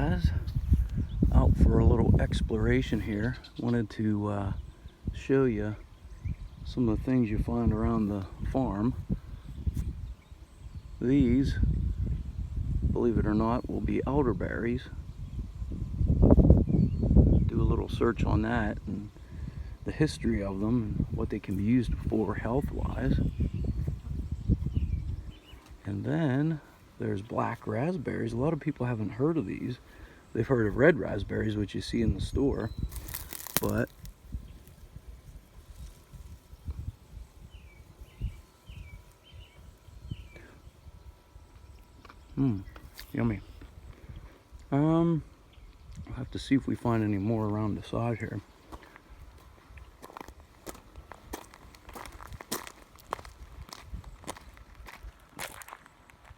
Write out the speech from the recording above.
guys, out for a little exploration here. Wanted to show you some of the things you find around the farm. These, believe it or not, will be elderberries. Do a little search on that and the history of them and what they can be used for health-wise. And then there's black raspberries. A lot of people haven't heard of these. They've heard of red raspberries, which you see in the store, but yummy. I'll have to see if we find any more around the side here.